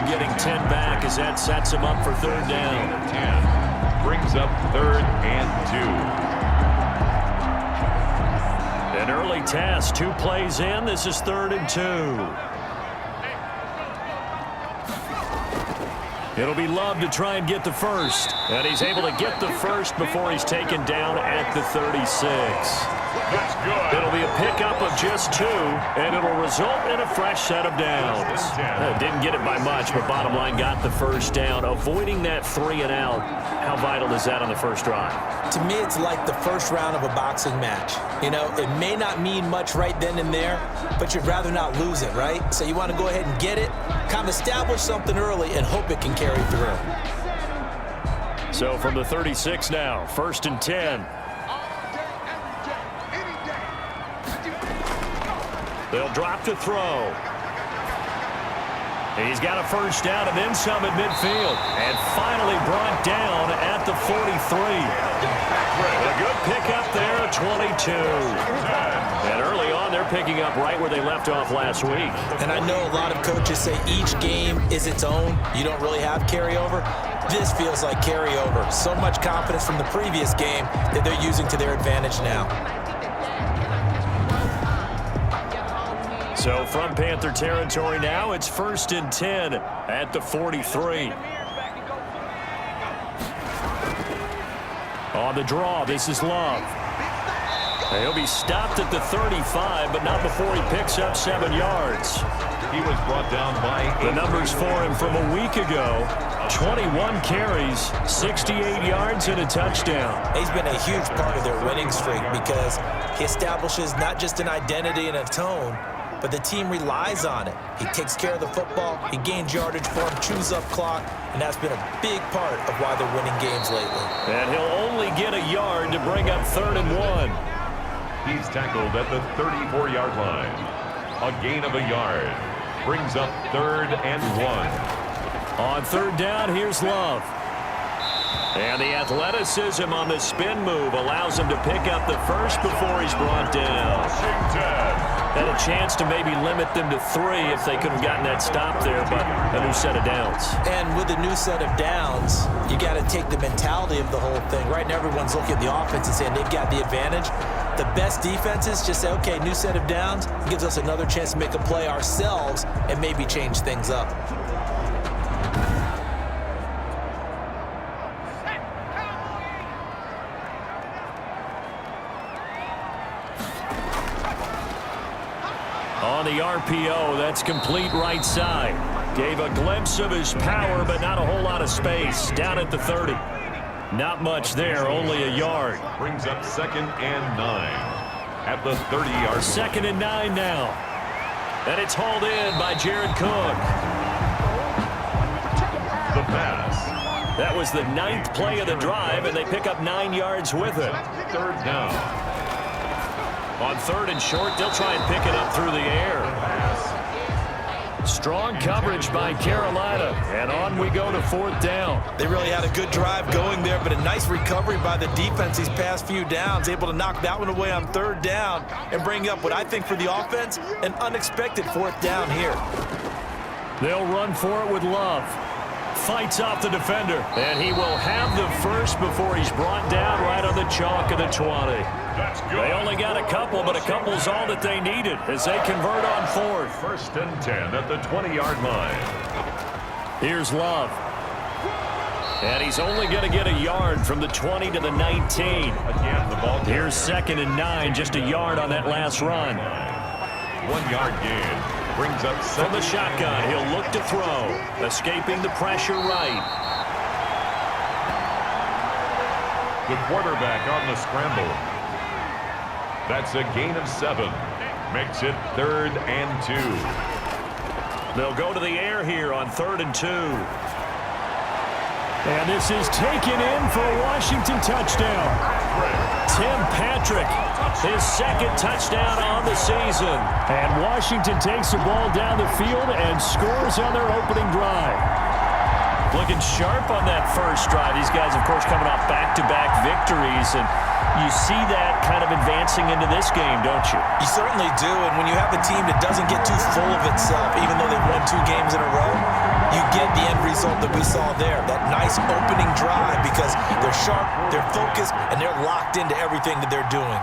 getting 10 back as that sets him up for third down. 10 brings up 3rd and 2. An early task, 2 plays in. This is 3rd and 2. It'll be Love to try and get the first. And he's able to get the first before he's taken down at the 36. That's good. It'll be a pickup of just 2, and it'll result in a fresh set of downs. Didn't get it by much, but bottom line got the first down. Avoiding that 3 and out, how vital is that on the first drive? To me, it's like the first round of a boxing match. You know, it may not mean much right then and there, but you'd rather not lose it, right? So you want to go ahead and get it, kind of establish something early, and hope it can carry through. So from the 36 now, 1st and 10. They'll drop to throw. He's got a first down and then some at midfield. And finally brought down at the 43. A good pickup there at 22. And early on, they're picking up right where they left off last week. And I know a lot of coaches say each game is its own. You don't really have carryover. This feels like carryover. So much confidence from the previous game that they're using to their advantage now. So from Panther territory now, it's 1st and 10 at the 43. On the draw, this is Love. He'll be stopped at the 35, but not before he picks up 7 yards. He was brought down by 8. The numbers for him from a week ago, 21 carries, 68 yards, and a touchdown. He's been a huge part of their winning streak because he establishes not just an identity and a tone, but the team relies on it. He takes care of the football, he gains yardage for him, chews up clock, and that's been a big part of why they're winning games lately. And he'll only get a yard to bring up 3rd and 1. He's tackled at the 34-yard line. A gain of a yard brings up 3rd and 1. On 3rd down, here's Love. And the athleticism on the spin move allows him to pick up the first before he's brought down. Had a chance to maybe limit them to 3 if they could have gotten that stop there, but a new set of downs. And with a new set of downs, you got to take the mentality of the whole thing. Right now, everyone's looking at the offense and saying they've got the advantage. The best defenses just say, okay, new set of downs. It gives us another chance to make a play ourselves and maybe change things up. On the RPO, that's complete right side. Gave a glimpse of his power, but not a whole lot of space. Down at the 30. Not much there, only a yard. Brings up 2nd and 9 at the 30-yard line. 2nd and 9 now. And it's hauled in by Jared Cook. The pass. That was the 9th play of the drive, and they pick up 9 yards with it. 3rd down. On 3rd and short, they'll try and pick it up through the air. Strong coverage by Carolina, and on we go to 4th down. They really had a good drive going there, but a nice recovery by the defense these past few downs, able to knock that one away on 3rd down and bring up what I think for the offense, an unexpected 4th down here. They'll run for it with Love. Fights off the defender, and he will have the first before he's brought down right on the chalk of the 20. They only got a couple, but a couple's all that they needed as they convert on 4th. 1st and 10 at the 20-yard line. Here's Love. And he's only going to get a yard from the 20 to the 19. Again, the ball. Here's 2nd and 9, just a yard on that last run. 1-yard gain. Brings up from the shotgun. He'll look to throw. Escaping the pressure right. The quarterback on the scramble. That's a gain of 7. Makes it 3rd and 2. They'll go to the air here on 3rd and 2. And this is taken in for a Washington touchdown. Tim Patrick, his 2nd touchdown on the season. And Washington takes the ball down the field and scores on their opening drive. Looking sharp on that first drive. These guys, of course, coming off back-to-back victories. And you see that kind of advancing into this game, don't you? You certainly do. And when you have a team that doesn't get too full of itself, even though they've won 2 games in a row, you get result that we saw there. That nice opening drive because they're sharp, they're focused, and they're locked into everything that they're doing.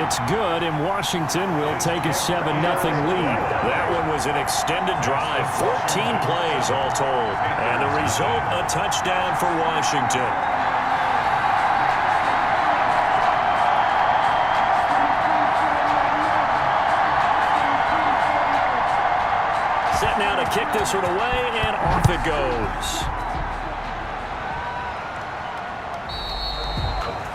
It's good, and Washington will take a 7-0 lead. That one was an extended drive, 14 plays all told. And the result, a touchdown for Washington. Set now to kick this one away, and off it goes.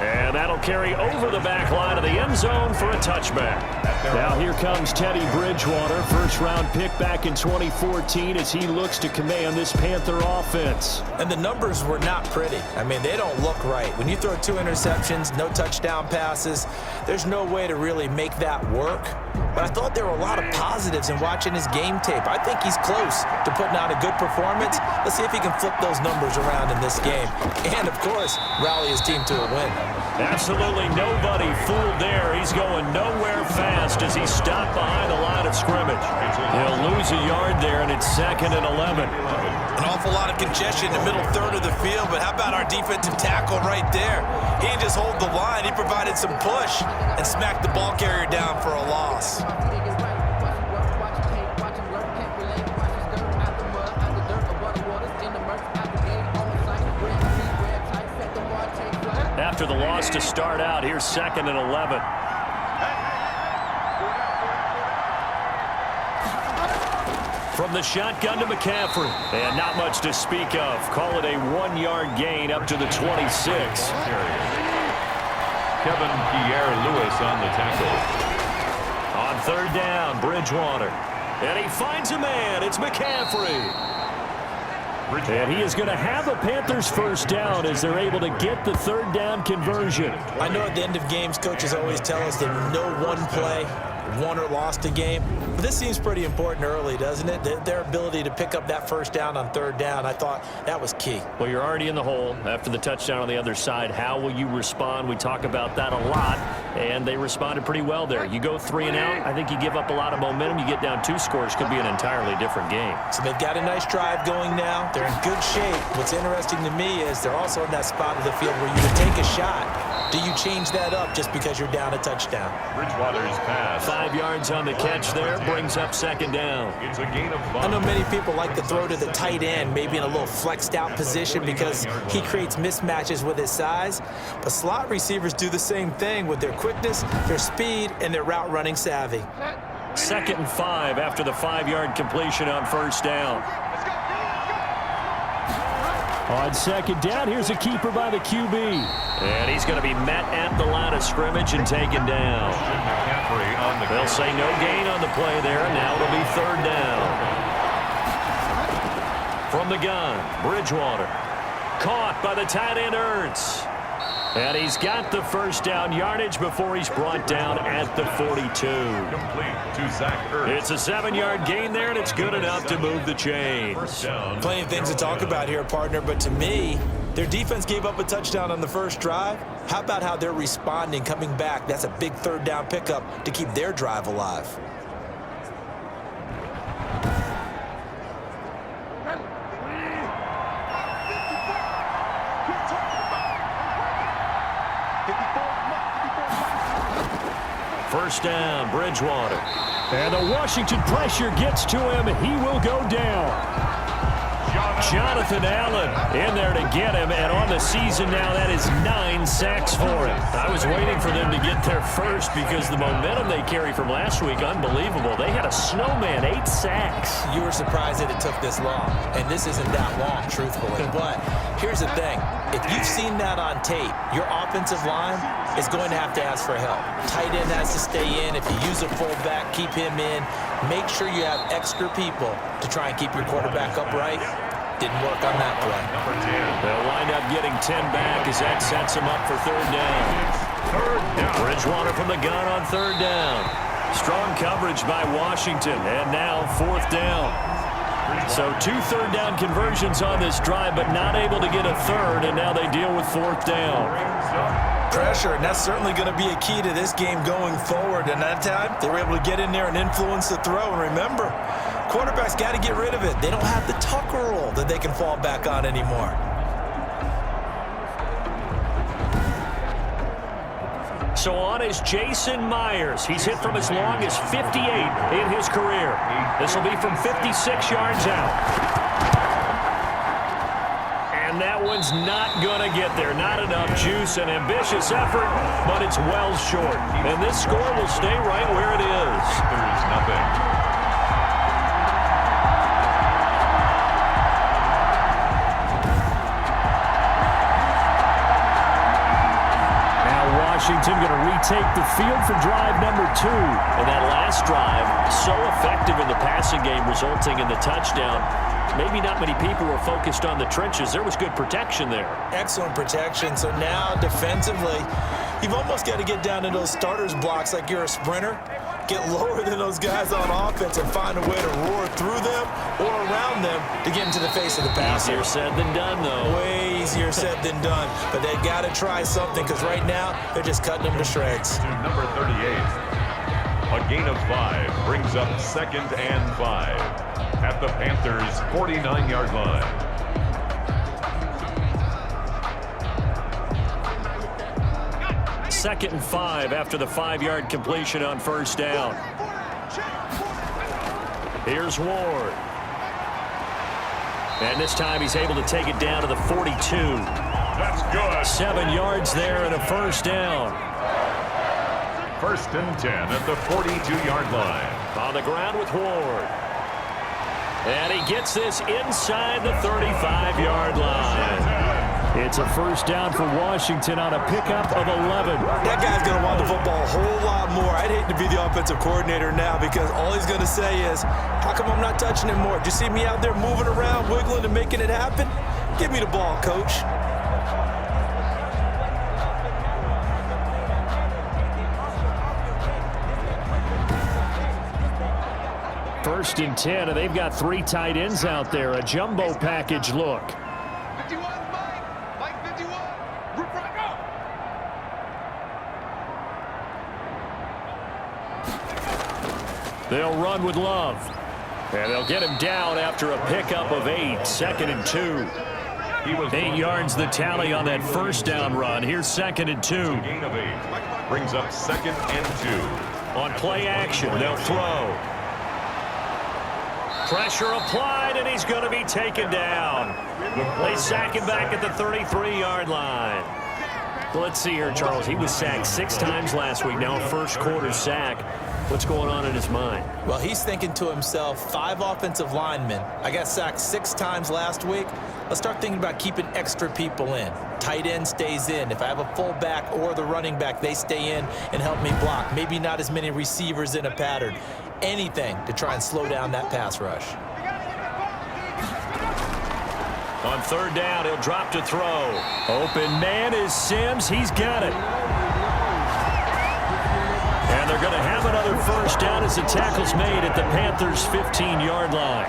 And that'll carry over the back line of the end zone for a touchback. Now here comes Teddy Bridgewater, first-round pick back in 2014 as he looks to command this Panther offense. And the numbers were not pretty. I mean, they don't look right. When you throw 2 interceptions, no touchdown passes, there's no way to really make that work. But I thought there were a lot of positives in watching his game tape. I think he's close to putting out a good performance. Let's see if he can flip those numbers around in this game. And, of course, rally his team to a win. Absolutely nobody fooled there. He's going nowhere fast as he's stopped behind the line of scrimmage. He'll lose a yard there, and it's 2nd and 11. An awful lot of congestion in the middle third of the field, but how about our defensive tackle right there? He didn't just hold the line. He provided some push and smacked the ball carrier down for a loss. After the loss to start out, here's 2nd and 11. From the shotgun to McCaffrey. And not much to speak of. Call it a 1-yard gain up to the 26. Kevin Pierre-Louis on the tackle. On 3rd down, Bridgewater. And he finds a man. It's McCaffrey. And he is going to have a Panthers first down as they're able to get the 3rd down conversion. I know at the end of games, coaches always tell us that no one play won or lost a game. But this seems pretty important early, doesn't it? Their ability to pick up that first down on 3rd down, I thought that was key. Well, you're already in the hole after the touchdown on the other side. How will you respond? We talk about that a lot, and they responded pretty well there. You go 3 and out, I think you give up a lot of momentum. You get down 2 scores, could be an entirely different game. So they've got a nice drive going now. They're in good shape. What's interesting to me is they're also in that spot of the field where you would take a shot. Do you change that up just because you're down a touchdown? Bridgewater's pass. 5 yards on the catch there, brings up 2nd down. It's a gain of 5. I know many people like to throw to the tight end, maybe in a little flexed out position because he creates mismatches with his size. But slot receivers do the same thing with their quickness, their speed, and their route running savvy. 2nd and 5 after the 5-yard completion on 1st down. On 2nd down, here's a keeper by the QB. And he's going to be met at the line of scrimmage and taken down. They'll say no gain on the play there, and now it'll be 3rd down. From the gun, Bridgewater. Caught by the tight end, Ertz. And he's got the first down yardage before he's brought down at the 42. Complete to Zach Ertz. It's a 7-yard gain there, and it's good enough to move the chains. Plenty of things to talk about here, partner, but to me, their defense gave up a touchdown on the first drive. How about how they're responding, coming back? That's a big 3rd down pickup to keep their drive alive. First down, Bridgewater. And the Washington pressure gets to him. He will go down. Jonathan Allen in there to get him, and on the season now, that is 9 sacks for him. I was waiting for them to get there first because the momentum they carry from last week, unbelievable. They had a snowman, 8 sacks. You were surprised that it took this long, and this isn't that long, truthfully. But here's the thing. If you've seen that on tape, your offensive line is going to have to ask for help. Tight end has to stay in. If you use a fullback, keep him in. Make sure you have extra people to try and keep your quarterback upright. Didn't work on that play. They'll wind up getting 10 back as that sets them up for 3rd down. Bridgewater from the gun on 3rd down. Strong coverage by Washington, and now 4th down. So 2 3rd down conversions on this drive, but not able to get a 3rd, and now they deal with 4th down. Pressure, and that's certainly going to be a key to this game going forward. And that time, they were able to get in there and influence the throw. And remember, quarterback's got to get rid of it. They don't have the Tucker rule that they can fall back on anymore. So on is Jason Myers. He's hit from as long as 58 in his career. This will be from 56 yards out. And that one's not going to get there. Not enough juice, an ambitious effort, but it's well short. And this score will stay right where it is. There's nothing. Washington going to retake the field for drive number 2. And that last drive, so effective in the passing game, resulting in the touchdown. Maybe not many people were focused on the trenches. There was good protection there. Excellent protection. So now, defensively, you've almost got to get down to those starters blocks like you're a sprinter. Get lower than those guys on offense and find a way to roar through them or around them to get into the face of the passer. Easier said than done, though. Way easier said than done. But they got to try something because right now they're just cutting them to shreds. To number 38. A gain of 5 brings up 2nd and 5 at the Panthers' 49-yard line. Second and 5 after the 5-yard completion on first down. Here's Ward. And this time he's able to take it down to the 42. That's good. 7 yards there and a first down. 1st and 10 at the 42-yard line. On the ground with Ward. And he gets this inside the 35-yard line. It's a first down for Washington on a pickup of 11. That guy's going to want the football a whole lot more. I'd hate to be the offensive coordinator now because all he's going to say is, how come I'm not touching him more? Do you see me out there moving around, wiggling, and making it happen? Give me the ball, coach. First and 10, and they've got 3 tight ends out there. A jumbo package look. They'll run with Love. And they'll get him down after a pickup of 8. 2nd and 2. He was 8 yards the tally on that first down run. Here's 2nd and 2. Gain of 8 brings up 2nd and 2. On play action, they'll throw. Pressure applied, and he's going to be taken down. They sack him back at the 33-yard line. Well, let's see here, Charles. He was sacked 6 times last week. Now a first quarter sack. What's going on in his mind? Well, he's thinking to himself, 5 offensive linemen. I got sacked 6 times last week. Let's start thinking about keeping extra people in. Tight end stays in. If I have a fullback or the running back, they stay in and help me block. Maybe not as many receivers in a pattern. Anything to try and slow down that pass rush. On 3rd down, he'll drop to throw. Open man is Sims. He's got it. And they're going to have another first down as the tackle's made at the Panthers' 15-yard line.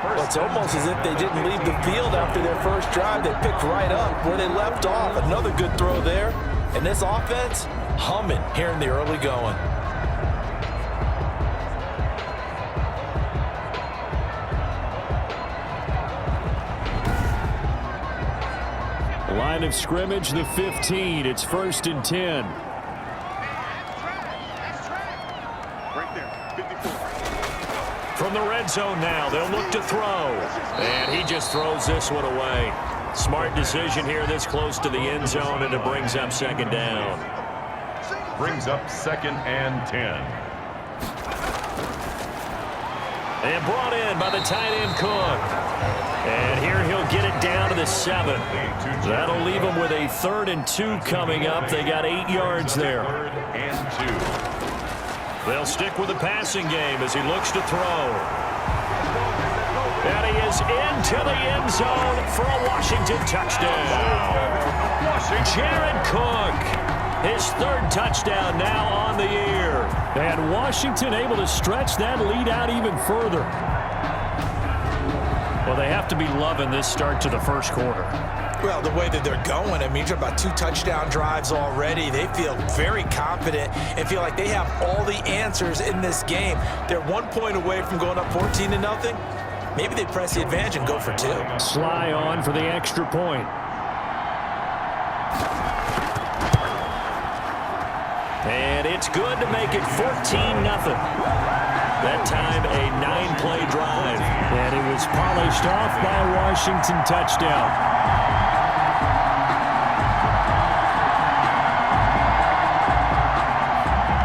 Well, it's almost as if they didn't leave the field after their first drive. They picked right up where they left off. Another good throw there. And this offense, humming here in the early going. Line of scrimmage, the 15. It's 1st and 10. From the red zone now, they'll look to throw. And he just throws this one away. Smart decision here this close to the end zone, and it brings up 2nd down. Brings up 2nd and 10. And brought in by the tight end Cook. And here he'll get it down to the 7. That'll leave him with a 3rd and 2 coming up. They got 8 yards there. 3rd and 2. They'll stick with the passing game as he looks to throw. And he is into the end zone for a Washington touchdown. Jared Cook, his 3rd touchdown now on the year. And Washington able to stretch that lead out even further. Well, they have to be loving this start to the first quarter. Well, the way that they're going, I mean, you're about 2 touchdown drives already. They feel very confident and feel like they have all the answers in this game. They're 1 point away from going up 14-0. Maybe they press the advantage and go for 2. Sly on for the extra point. And it's good to make it 14-0. That time a 9-play drive. And it was polished off by a Washington touchdown.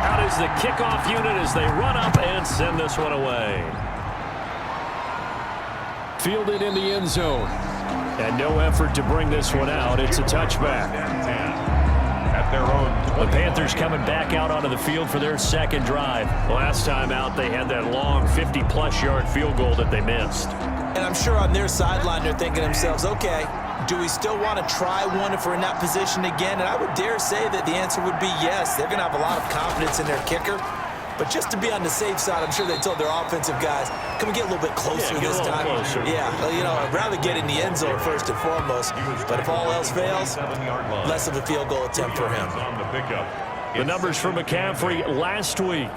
Out is the kickoff unit as they run up and send this one away. Fielded in the end zone. And no effort to bring this one out. It's a touchback. At their own. The Panthers coming back out onto the field for their second drive. Last time out, they had that long 50-plus yard field goal that they missed. And I'm sure on their sideline, they're thinking to themselves, okay, do we still want to try one if we're in that position again? And I would dare say that the answer would be yes. They're going to have a lot of confidence in their kicker. But just to be on the safe side, I'm sure they told their offensive guys, can we get a little bit closer this time? Closer. Yeah, well, you know, I'd rather get in the end zone first and foremost. But if all else fails, less of a field goal attempt for him. The numbers for McCaffrey last week.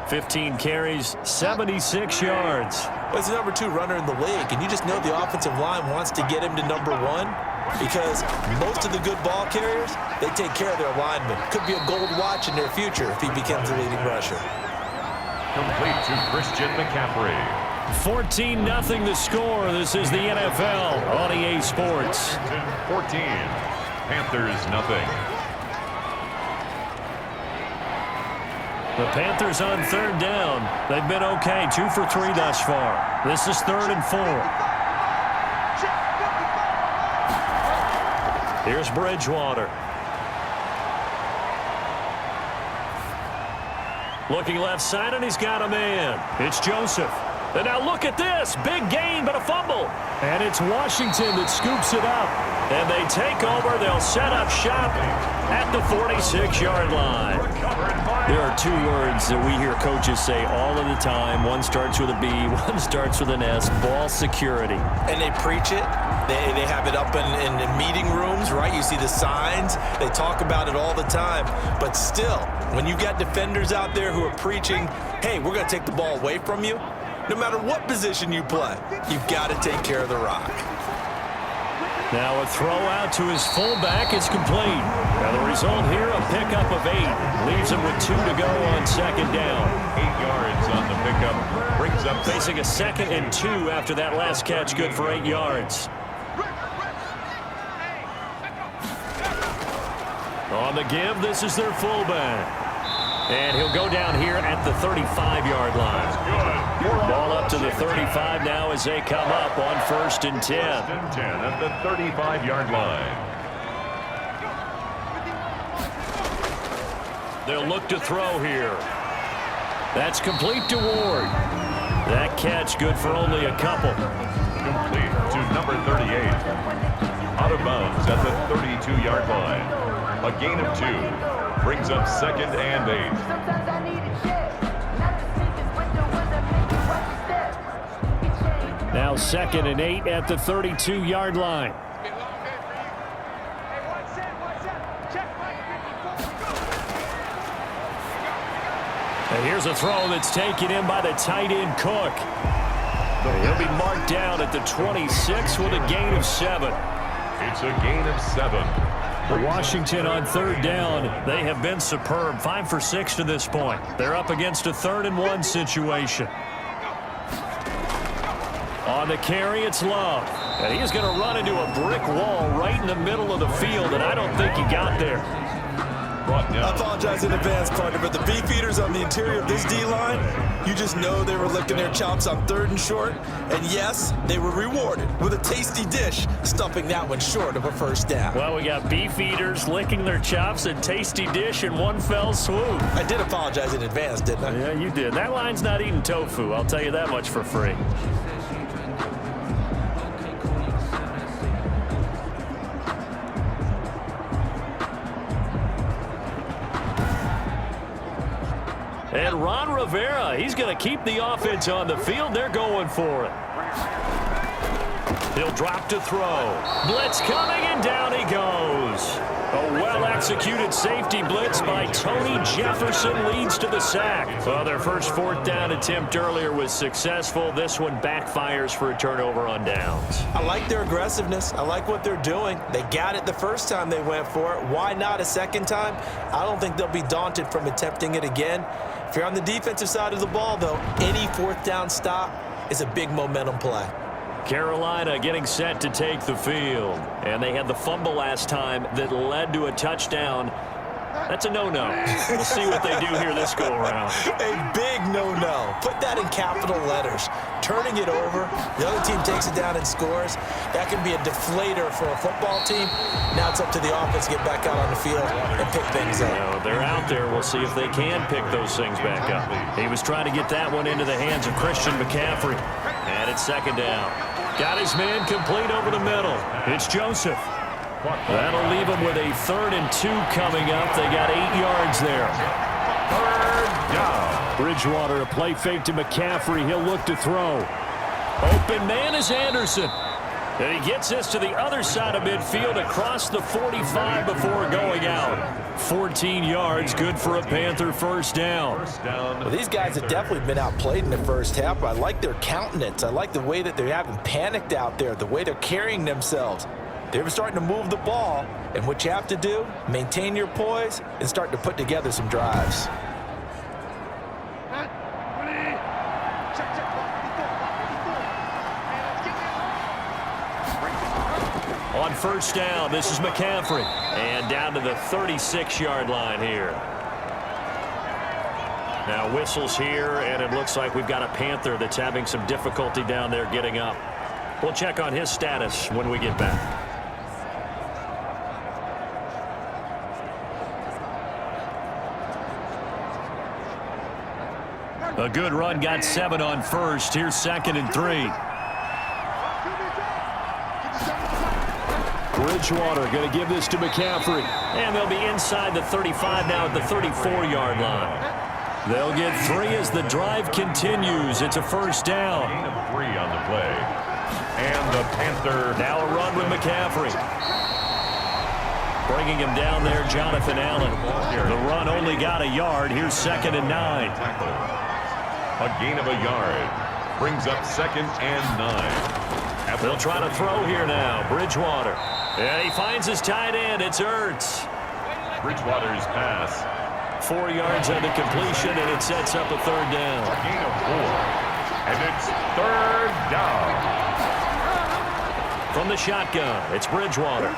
15 carries, 76 yards. Well, he's the number 2 runner in the league, and you just know the offensive line wants to get him to number 1 because most of the good ball carriers, they take care of their linemen. Could be a gold watch in their future if he becomes the leading rusher. Complete to Christian McCaffrey. 14-0 the score. This is the NFL on EA Sports. 14. Panthers nothing. The Panthers on third down. They've been okay. 2 for 3 thus far. This is 3rd and 4. Here's Bridgewater. Looking left side, and he's got a man. It's Joseph. And now look at this. Big gain, but a fumble. And it's Washington that scoops it up. And they take over. They'll set up shop at the 46-yard line. There are 2 words that we hear coaches say all of the time. One starts with a B, one starts with an S. Ball security. And they preach it. They have it up in meeting rooms, right? You see the signs. They talk about it all the time. But still, when you got defenders out there who are preaching, hey, we're going to take the ball away from you, no matter what position you play, you've got to take care of the rock. Now a throw out to his fullback. It's complete. Now the result here, a pickup of 8. Leaves him with 2 to go on second down. 8 yards on the pickup. Brings up facing a 2nd and 2 after that last catch. Good for 8 yards. On the give, this is their fullback. And he'll go down here at the 35-yard line. Ball up to the 35 now as they come up on 1st and 10. 1st and 10 at the 35-yard line. They'll look to throw here. That's complete to Ward. That catch good for only a couple. Complete to number 38. Out of bounds at the 32-yard line. A gain of 2. Brings up 2nd and 8. Now 2nd and 8 at the 32-yard line. And here's a throw that's taken in by the tight end Cook. He'll be marked down at the 26 with a gain of 7. It's a gain of 7. Washington on third down. They have been superb. 5 for 6 to this point. They're up against a 3rd and 1 situation. On the carry, it's Love. And he's going to run into a brick wall right in the middle of the field, and I don't think he got there. I apologize in advance, partner, but the beefeaters on the interior of this D-line, you just know they were licking their chops on 3rd and short. And yes, they were rewarded with a tasty dish, stuffing that one short of a 1st down. Well, we got beefeaters licking their chops, a tasty dish in one fell swoop. I did apologize in advance, didn't I? Yeah, you did. That line's not eating tofu, I'll tell you that much for free. And Ron Rivera, he's going to keep the offense on the field. They're going for it. He'll drop to throw. Blitz coming, and down he goes. A well-executed safety blitz by Tony Jefferson leads to the sack. Well, their first fourth down attempt earlier was successful. This one backfires for a turnover on downs. I like their aggressiveness. I like what they're doing. They got it the first time they went for it. Why not a second time? I don't think they'll be daunted from attempting it again. If you're on the defensive side of the ball, though, any fourth down stop is a big momentum play. Carolina getting set to take the field. And they had the fumble last time that led to a touchdown. That's a no-no. We'll see what they do here this go-around. A big no-no. Put that in capital letters. Turning it over, the other team takes it down and scores. That can be a deflator for a football team. Now it's up to the offense to get back out on the field and pick things up. No, they're out there. We'll see if they can pick those things back up. He was trying to get that one into the hands of Christian McCaffrey. And it's second down. Got his man complete over the middle. It's Joseph. That'll leave him with a 3rd and 2 coming up. They got 8 yards there. 3rd down. Bridgewater, a play fake to McCaffrey. He'll look to throw. Open man is Anderson. And he gets this to the other side of midfield across the 45 before going out. 14 yards, good for a Panther first down. Well, these guys have definitely been outplayed in the first half, but I like their countenance. I like the way that they haven't panicked out there, the way they're carrying themselves. They're starting to move the ball, and what you have to do, maintain your poise and start to put together some drives. On first down, this is McCaffrey. And down to the 36-yard line here. Now whistles here, and it looks like we've got a Panther that's having some difficulty down there getting up. We'll check on his status when we get back. A good run, got 7 on first. Here's 2nd and 3. Bridgewater going to give this to McCaffrey. And they'll be inside the 35 now at the 34-yard line. They'll get 3 as the drive continues. It's a first down. Gain of 3 on the play. And the Panther. Now a run with McCaffrey. Bringing him down there, Jonathan Allen. The run only got a yard. Here's 2nd and 9. A gain of a yard. Brings up 2nd and 9. They'll try to throw here now. Bridgewater. And he finds his tight end. It's Ertz. Bridgewater's pass. 4 yards on the completion, and it sets up a 3rd down. A gain of 4. And it's 3rd down. From the shotgun, it's Bridgewater.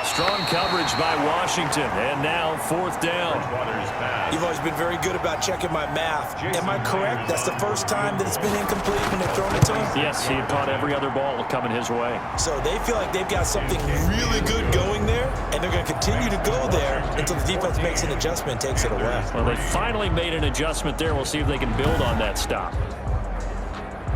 Strong coverage by Washington, and now 4th down. Bridgewater's pass. You've always been very good about checking my math. Am I correct? That's the first time that it's been incomplete when they've thrown it to him? Yes, he had caught every other ball coming his way. So they feel like they've got something really good going there, and they're going to continue to go there until the defense makes an adjustment and takes it away. Well, they finally made an adjustment there. We'll see if they can build on that stop.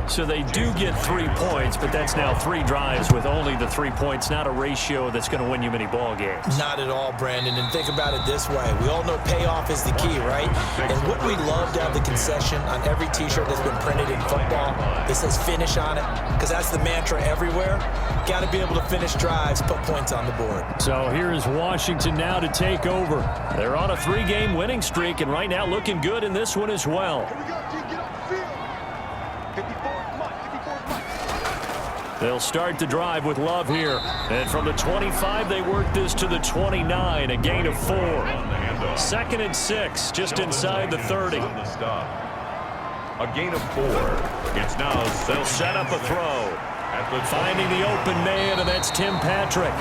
So they do get 3 points, but that's now 3 drives with only the 3 points, not a ratio that's going to win you many ball games. Not at all, Brandon, and think about it this way. We all know payoff is the key, right? And wouldn't we love to have the concession on every T-shirt that's been printed in football that says finish on it? Because that's the mantra everywhere. Got to be able to finish drives, put points on the board. So here is Washington now to take over. They're on a 3-game winning streak, and right now looking good in this one as well. They'll start the drive with Love here. And from the 25, they work this to the 29, a gain of 4. 2nd and 6, just inside the 30. A gain of 4. It's now They'll set up a throw. Finding the open man, and that's Tim Patrick.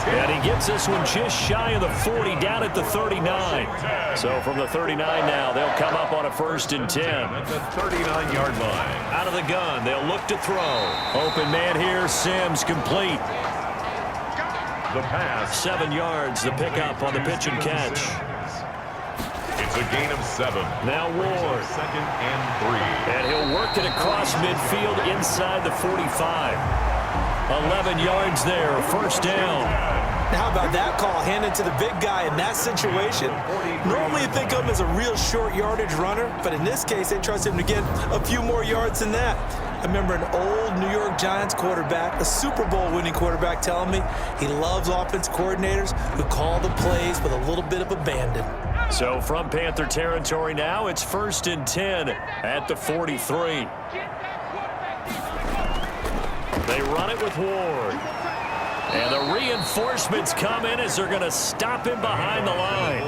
And he gets this one just shy of the 40, down at the 39. So from the 39 now, they'll come up on a 1st and 10. At the 39-yard line. Out of the gun, they'll look to throw. Open man here, Sims complete. The pass. 7 yards, the pickup on the pitch and catch. It's a gain of 7. Now Ward. 2nd and 3. And he'll work it across midfield inside the 45. 11 yards there, 1st down. How about that call handed to the big guy in that situation? Normally you think of him as a real short yardage runner, but in this case they trust him to get a few more yards than that. I remember an old New York Giants quarterback, a Super Bowl winning quarterback, telling me he loves offense coordinators who call the plays with a little bit of abandon. So from Panther territory now, it's 1st and 10 at the 43. They run it with Ward. And the reinforcements come in as they're going to stop him behind the line.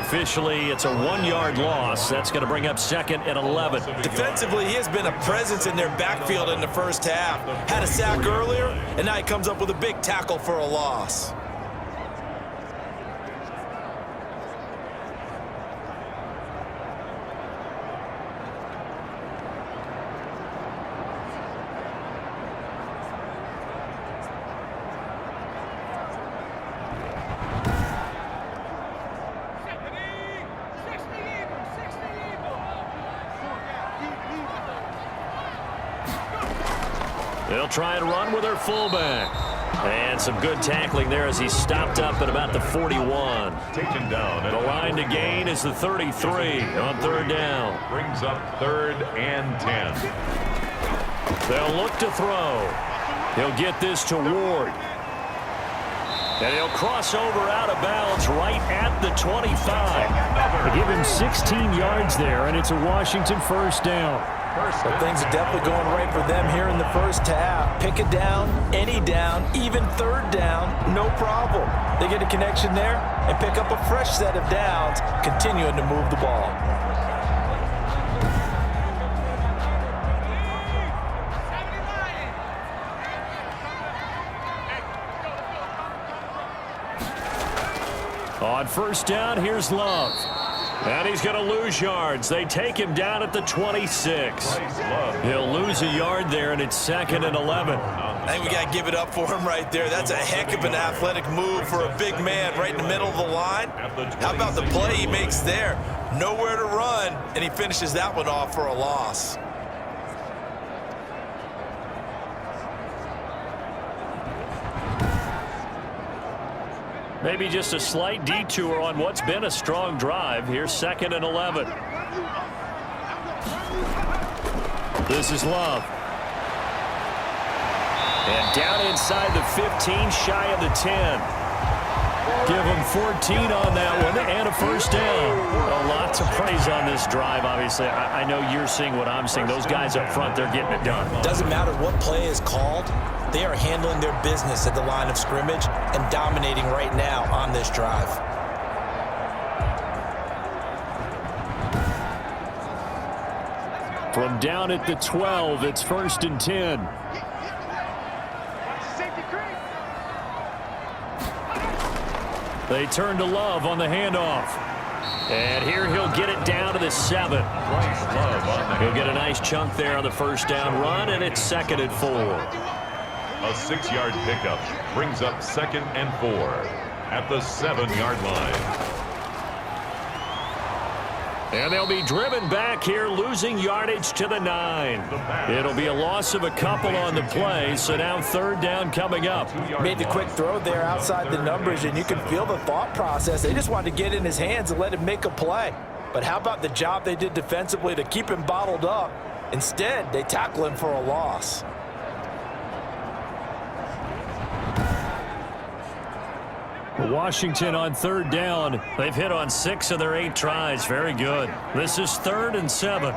Officially, it's a 1-yard loss. That's going to bring up 2nd and 11. Defensively, he has been a presence in their backfield in the first half. Had a sack earlier, and now he comes up with a big tackle for a loss. They'll try and run with their fullback. And some good tackling there as he stopped up at about the 41. Taken down. The line to gain is the 33 on 3rd down. Brings up 3rd and 10. They'll look to throw. He'll get this to Ward. And he'll cross over out of bounds right at the 25. They give him 16 yards there, and it's a Washington 1st down. Well, things are definitely going right for them here in the first half. Pick a down, any down, even 3rd down, no problem. They get a connection there and pick up a fresh set of downs, continuing to move the ball. On 1st down, here's Love. And he's going to lose yards. They take him down at the 26. He'll lose a yard there, and it's 2nd and 11. I think we got to give it up for him right there. That's a heck of an athletic move for a big man right in the middle of the line. How about the play he makes there? Nowhere to run, and he finishes that one off for a loss. Maybe just a slight detour on what's been a strong drive. Here's 2nd and 11. This is Love. And down inside the 15, shy of the 10. Give him 14 on that one and a 1st down. Well, lots of praise on this drive, obviously. I know you're seeing what I'm seeing. Those guys up front, they're getting it done. Doesn't matter what play is called. They are handling their business at the line of scrimmage and dominating right now on this drive. From down at the 12, it's 1st and 10. They turn to Love on the handoff. And here he'll get it down to the 7. He'll get a nice chunk there on the 1st down run, and it's 2nd and 4. A 6-yard pickup brings up 2nd and 4 at the 7-yard line. And they'll be driven back here, losing yardage to the 9. It'll be a loss of a couple on the play, so now 3rd down coming up. Made the quick throw there outside the numbers, and you can feel the thought process. They just wanted to get in his hands and let him make a play. But how about the job they did defensively to keep him bottled up? Instead, they tackle him for a loss. Washington on 3rd down. They've hit on 6 of their 8 tries. Very good. This is 3rd and 7.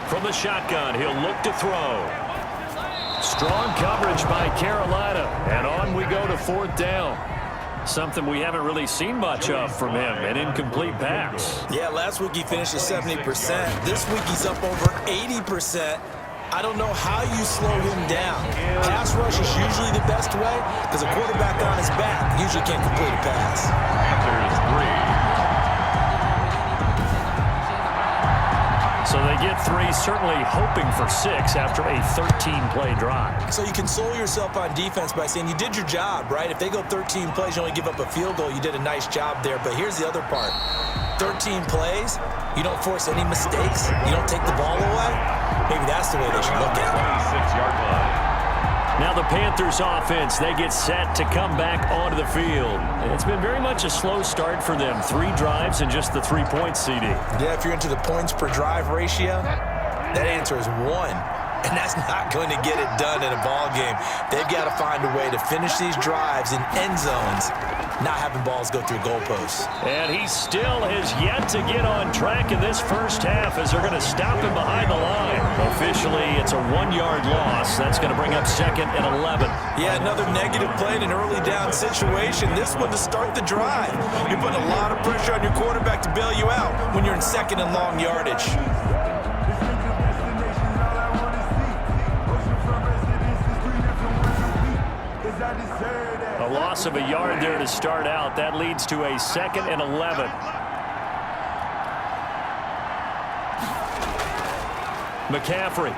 From the shotgun, he'll look to throw. Strong coverage by Carolina. And on we go to 4th down. Something we haven't really seen much of from him, an incomplete pass. Yeah, last week he finished at 70%. This week he's up over 80%. I don't know how you slow him down. Pass rush is usually the best way because a quarterback on his back usually can't complete a pass. Panthers 3. So they get 3, certainly hoping for 6 after a 13-play drive. So you console yourself on defense by saying you did your job, right? If they go 13 plays, you only give up a field goal, you did a nice job there. But here's the other part. 13 plays, you don't force any mistakes, you don't take the ball away. Maybe that's the way they should look at it. 26-yard line. Now the Panthers offense, they get set to come back onto the field. It's been very much a slow start for them. 3 drives and just the 3 points, CD. Yeah, if you're into the points per drive ratio, That answer is 1. And that's not going to get it done in a ball game. They've got to find a way to finish these drives in end zones, not having balls go through goalposts. And he still has yet to get on track in this first half as they're going to stop him behind the line. Officially, it's a 1-yard loss. That's going to bring up 2nd and 11. Yeah, another negative play in an early down situation. This one to start the drive. You're putting a lot of pressure on your quarterback to bail you out when you're in 2nd and long yardage. A loss of a yard there to start out. That leads to a 2nd and 11. McCaffrey.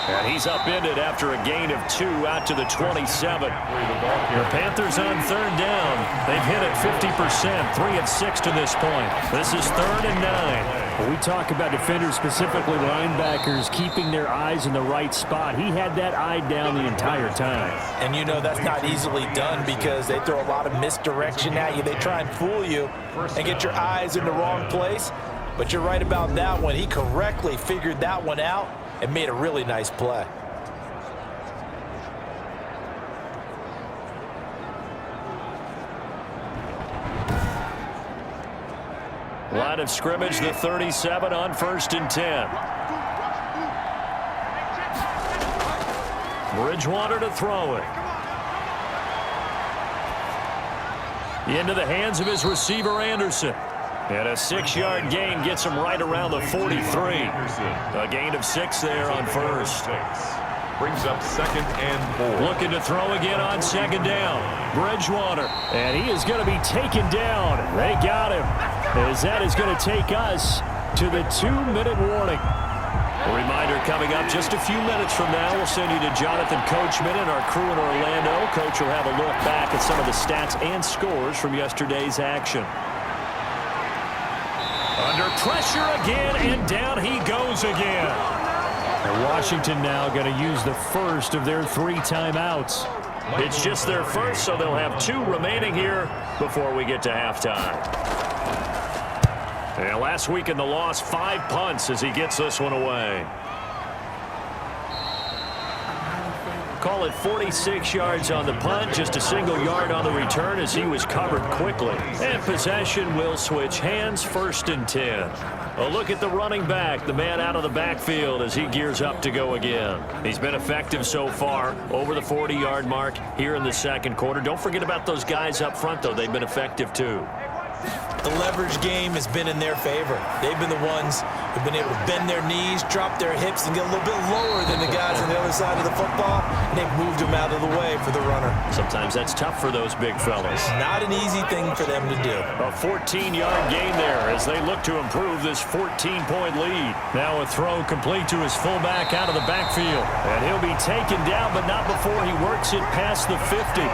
And he's upended after a gain of 2 out to the 27. The Panthers on 3rd down. They've hit it 50%, 3 of 6 to this point. This is 3rd and 9. When we talk about defenders, specifically linebackers, keeping their eyes in the right spot, he had that eye down the entire time. And you know that's not easily done because they throw a lot of misdirection at you. They try and fool you and get your eyes in the wrong place. But you're right about that one. He correctly figured that one out and made a really nice play. Line of scrimmage, the 37 on 1st and 10. Bridgewater to throw it. Into the hands of his receiver, Anderson. And a 6-yard gain gets him right around the 43. A gain of 6 there on 1st. Brings up 2nd and 4. Looking to throw again on 2nd down. Bridgewater. And he is going to be taken down. They got him. As that is going to take us to the 2-minute warning. A reminder coming up just a few minutes from now. We'll send you to Jonathan Coachman and our crew in Orlando. Coach will have a look back at some of the stats and scores from yesterday's action. Under pressure again, and down he goes again. And Washington now going to use the first of their 3 timeouts. It's just their first, so they'll have 2 remaining here before we get to halftime. And last week in the loss, 5 punts as he gets this one away. Call it 46 yards on the punt, just a single yard on the return as he was covered quickly. And possession will switch hands, 1st and 10. A look at the running back, the man out of the backfield as he gears up to go again. He's been effective so far, over the 40-yard mark here in the 2nd quarter. Don't forget about those guys up front, though. They've been effective, too. The leverage game has been in their favor. They've been the ones who've been able to bend their knees, drop their hips, and get a little bit lower than the guys on the other side of the football, and they've moved them out of the way for the runner. Sometimes that's tough for those big fellas. Not an easy thing for them to do. A 14-yard gain there as they look to improve this 14-point lead. Now a throw complete to his fullback out of the backfield. And he'll be taken down, but not before he works it past the 50.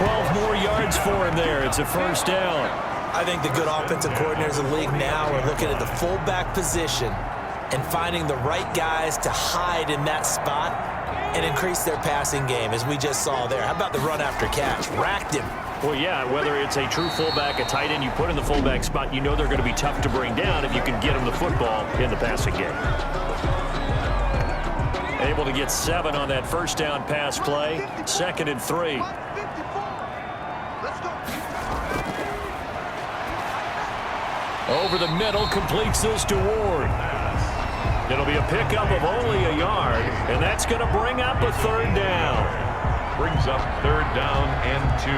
12 more yards for him there. It's a 1st down. I think the good offensive coordinators in the league now are looking at the fullback position and finding the right guys to hide in that spot and increase their passing game, as we just saw there. How about the run after catch? Racked him. Well, yeah, whether it's a true fullback, a tight end you put in the fullback spot, you know they're going to be tough to bring down if you can get them the football in the passing game. Able to get 7 on that 1st down pass play. 2nd and 3. Over the middle, completes this to Ward. It'll be a pickup of only a yard, and that's going to bring up a 3rd down. Brings up 3rd down and 2.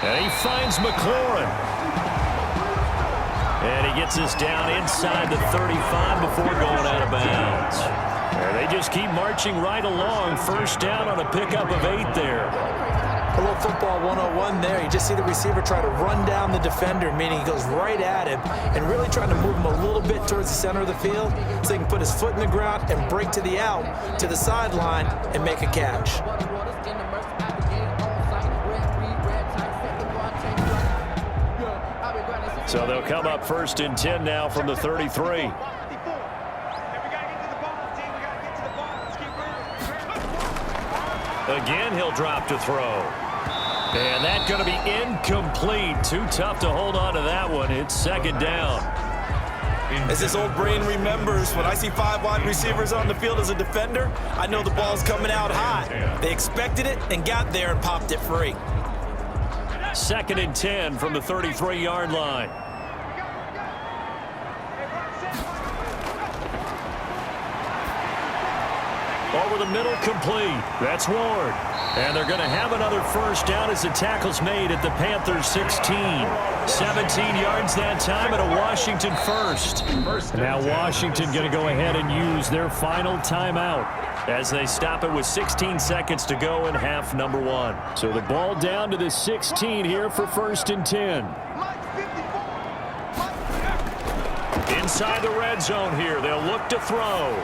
And he finds McLaurin. And he gets us down inside the 35 before going out of bounds. And they just keep marching right along. 1st down on a pickup of 8 there. A little football 101 there. You just see the receiver try to run down the defender, meaning he goes right at him and really trying to move him a little bit towards the center of the field so he can put his foot in the ground and break to the out, to the sideline, and make a catch. So they'll come up 1st and 10 now from the 33. Again, he'll drop to throw. And that's going to be incomplete. Too tough to hold on to that one. It's second down. As his old brain remembers, when I see 5 wide receivers on the field as a defender, I know the ball's coming out high. They expected it and got there and popped it free. Second and 10 from the 33-yard line. Over the middle, complete. That's Ward. And they're going to have another first down as the tackle's made at the Panthers 16. 17 yards that time and a Washington first. Now Washington going to go ahead and use their final timeout as they stop it with 16 seconds to go in half number 1. So the ball down to the 16 here for first and 10. Inside the red zone here. They'll look to throw.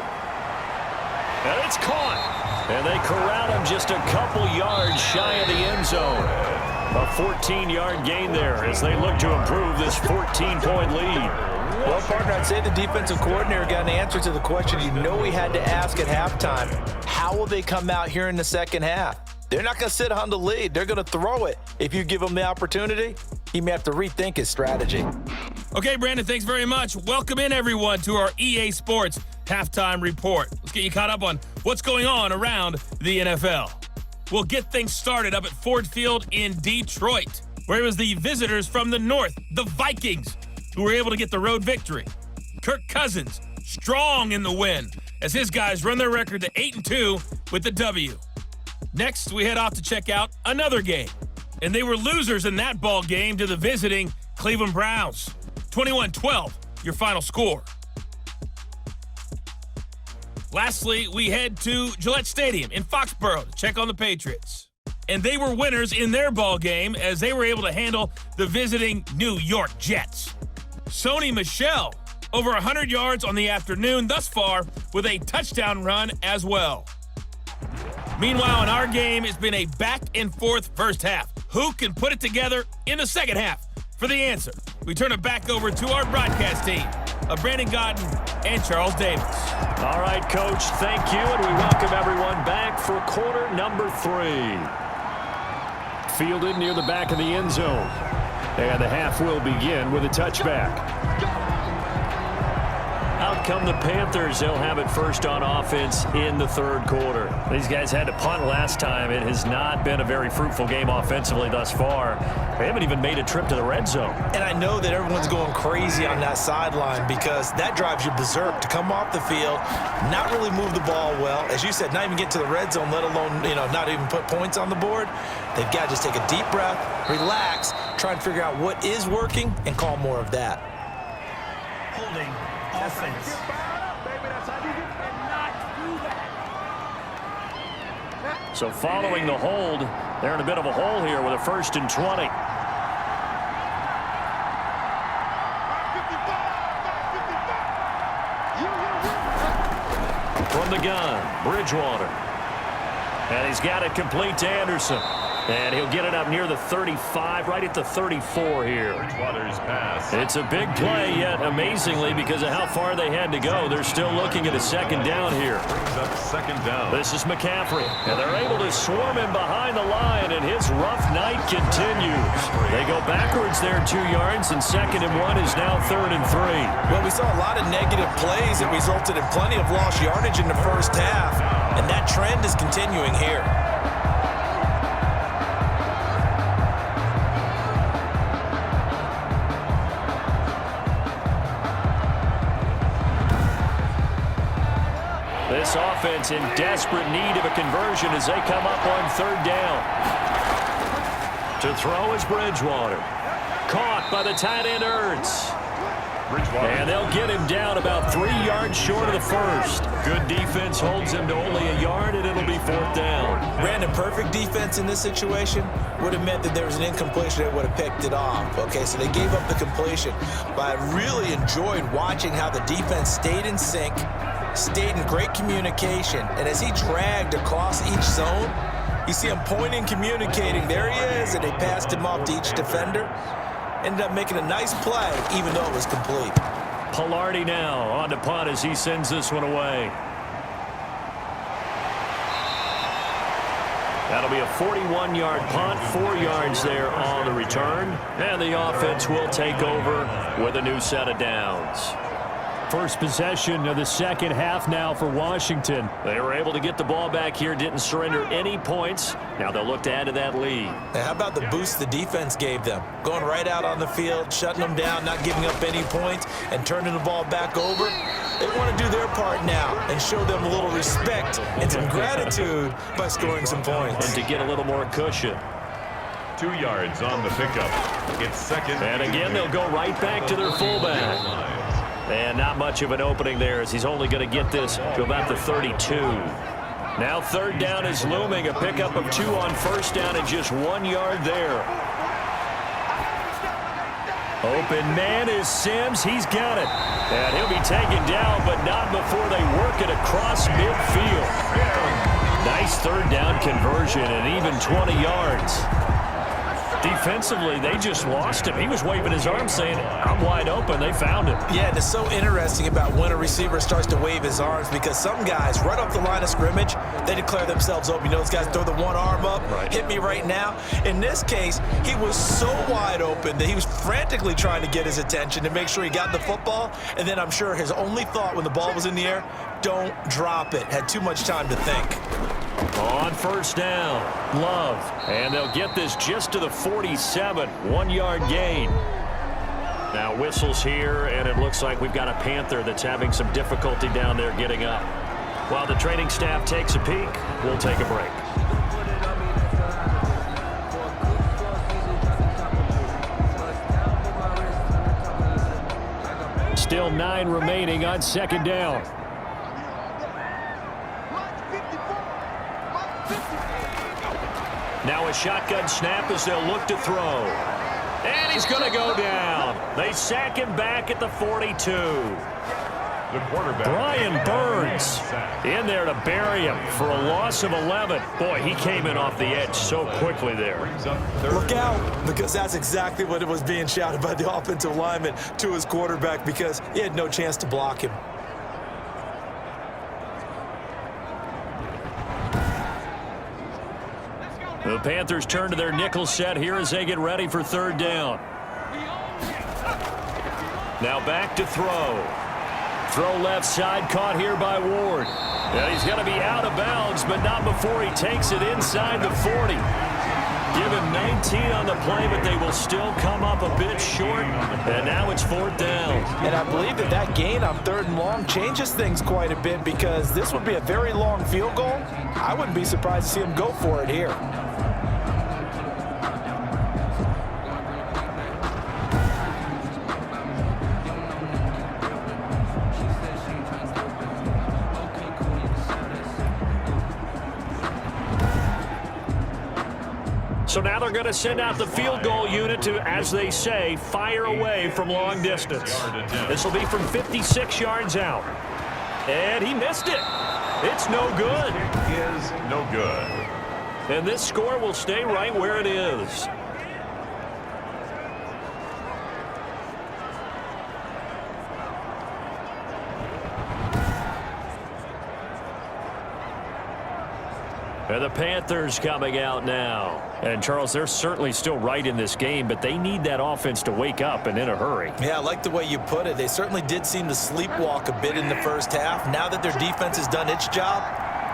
And it's caught. And they corral him just a couple yards shy of the end zone. A 14-yard gain there as they look to improve this 14-point lead. Well, partner, I'd say the defensive coordinator got an answer to the question you know he had to ask at halftime. How will they come out here in the second half? They're not going to sit on the lead. They're going to throw it. If you give him the opportunity, he may have to rethink his strategy. Okay, Brandon, thanks very much. Welcome in, everyone, to our EA Sports Halftime Report. Let's get you caught up on what's going on around the NFL. We'll get things started up at Ford Field in Detroit, where it was the visitors from the north, the Vikings, who were able to get the road victory. Kirk Cousins, strong in the win, as his guys run their record to 8-2 with the W. Next, we head off to check out another game, and they were losers in that ball game to the visiting Cleveland Browns. 21-12, your final score. Lastly, we head to Gillette Stadium in Foxborough to check on the Patriots. And they were winners in their ball game as they were able to handle the visiting New York Jets. Sony Michel, over 100 yards on the afternoon thus far with a touchdown run as well. Meanwhile, in our game, it's been a back-and-forth first half. Who can put it together in the second half? For the answer, we turn it back over to our broadcast team of Brandon Godden and Charles Davis. All right, Coach, thank you, and we welcome everyone back for quarter number 3. Fielded near the back of the end zone. And the half will begin with a touchback. Out come the Panthers. They'll have it first on offense in the third quarter. These guys had to punt last time. It has not been a very fruitful game offensively thus far. They haven't even made a trip to the red zone. And I know that everyone's going crazy on that sideline because that drives you berserk to come off the field, not really move the ball well. As you said, not even get to the red zone, let alone, not even put points on the board. They've got to just take a deep breath, relax, try and figure out what is working, and call more of that. Holding offense. So following the hold, they're in a bit of a hole here with a first and 20. From the gun, Bridgewater. And he's got it complete to Anderson. And he'll get it up near the 35, right at the 34 here. Bridgewater's pass. It's a big play, yet amazingly, because of how far they had to go, they're still looking at a second down here. Brings up second down. This is McCaffrey, and they're able to swarm him behind the line, and his rough night continues. They go backwards there 2 yards, and second and 1 is now third and 3. Well, we saw a lot of negative plays that resulted in plenty of lost yardage in the first half, and that trend is continuing here. This offense in desperate need of a conversion as they come up on third down. To throw is Bridgewater. Caught by the tight end Ertz. And they'll get him down about 3 yards short of the first. Good defense holds him to only a yard, and it'll be fourth down. Brandon, perfect defense in this situation would have meant that there was an incompletion that would have picked it off. Okay, so they gave up the completion. But I really enjoyed watching how the defense stayed in sync, stayed in great communication, and as he dragged across each zone, you see him pointing, communicating. There he is, and they passed him off to each defender. Ended up making a nice play, even though it was complete. Pilardi now on to punt as he sends this one away. That'll be a 41-yard punt, 4 yards there on the return. And the offense will take over with a new set of downs. First possession of the second half now for Washington. They were able to get the ball back here, didn't surrender any points. Now they'll look to add to that lead. Now, how about the boost the defense gave them? Going right out on the field, shutting them down, not giving up any points, and turning the ball back over. They want to do their part now and show them a little respect and some gratitude by scoring some points. And to get a little more cushion. 2 yards on the pickup. It's second. And again, they'll go right back to their fullback. And not much of an opening there as he's only going to get this to about the 32. Now third down is looming. A pickup of 2 on first down and just 1 yard there. Open man is Sims. He's got it. And he'll be taken down, but not before they work it across midfield. Nice third down conversion and even 20 yards. Defensively, they just lost him. He was waving his arm saying, I'm wide open. They found him. Yeah, and it's so interesting about when a receiver starts to wave his arms because some guys, right off the line of scrimmage, they declare themselves open. You know, those guys throw the one arm up, hit me right now. In this case, he was so wide open that he was frantically trying to get his attention to make sure he got the football. And then I'm sure his only thought when the ball was in the air, don't drop it. Had too much time to think. On first down, Love. And they'll get this just to the 47, 1 yard gain. Now whistles here, and it looks like we've got a Panther that's having some difficulty down there getting up. While the training staff takes a peek, we'll take a break. Still 9 remaining on second down. Now a shotgun snap as they'll look to throw. And he's going to go down. They sack him back at the 42. The quarterback, Brian Burns in there to bury him for a loss of 11. Boy, he came in off the edge so quickly there. Look out, because that's exactly what it was being shouted by the offensive lineman to his quarterback because he had no chance to block him. The Panthers turn to their nickel set here as they get ready for third down. Now back to throw. Throw left side, caught here by Ward. And he's going to be out of bounds, but not before he takes it inside the 40. Give him 19 on the play, but they will still come up a bit short. And now it's fourth down. And I believe that gain on third and long changes things quite a bit because this would be a very long field goal. I wouldn't be surprised to see him go for it here. So now they're going to send out the field goal unit to, as they say, fire away from long distance. This will be from 56 yards out. And he missed it. It's no good. It is no good. And this score will stay right where it is. And the Panthers coming out now. And, Charles, they're certainly still right in this game, but they need that offense to wake up and in a hurry. Yeah, I like the way you put it. They certainly did seem to sleepwalk a bit in the first half. Now that their defense has done its job,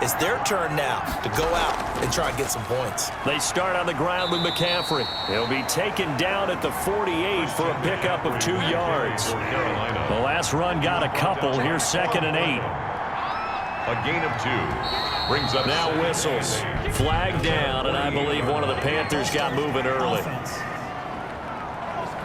it's their turn now to go out and try and get some points. They start on the ground with McCaffrey. He'll be taken down at the 48 for a pickup of 2 yards. The last run got a couple. Here's 2nd and 8. A gain of 2. Brings up now whistles. Flag down, and I believe one of the Panthers got moving early.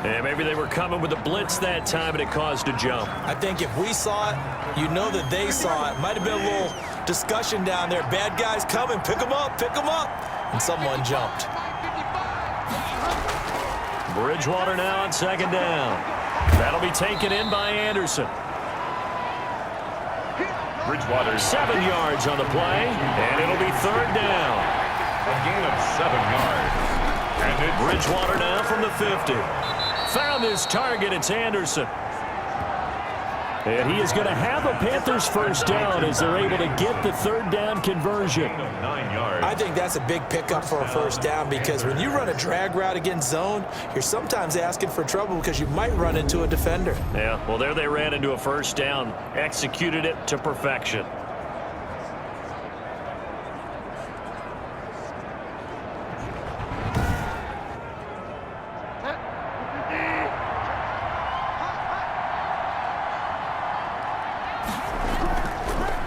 And maybe they were coming with a blitz that time, and it caused a jump. I think if we saw it, you know that they saw it. Might have been a little discussion down there. Bad guys coming. Pick them up. Pick them up. And someone jumped. Bridgewater now on 2nd down. That'll be taken in by Anderson. Bridgewater 7 yards on the play, and it'll be 3rd down. A gain of 7 yards. And it's Bridgewater now from the 50. Found his target. It's Anderson. And he is going to have a Panthers first down as they're able to get the third down conversion. 9 yards. I think that's a big pickup for a first down because when you run a drag route against zone, you're sometimes asking for trouble because you might run into a defender. Yeah, well, there they ran into a first down, executed it to perfection.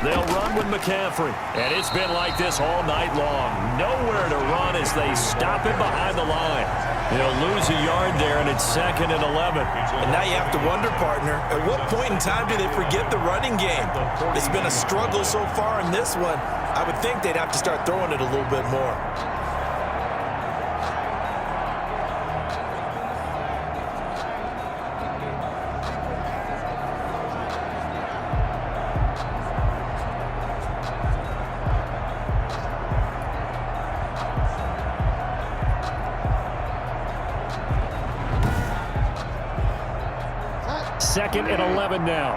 They'll run with McCaffrey. And it's been like this all night long. Nowhere to run as they stop him behind the line. They'll lose a yard there, and it's 2nd and 11. And now you have to wonder, partner, at what point in time do they forget the running game? It's been a struggle so far in this one. I would think they'd have to start throwing it a little bit more. Second and 11 now.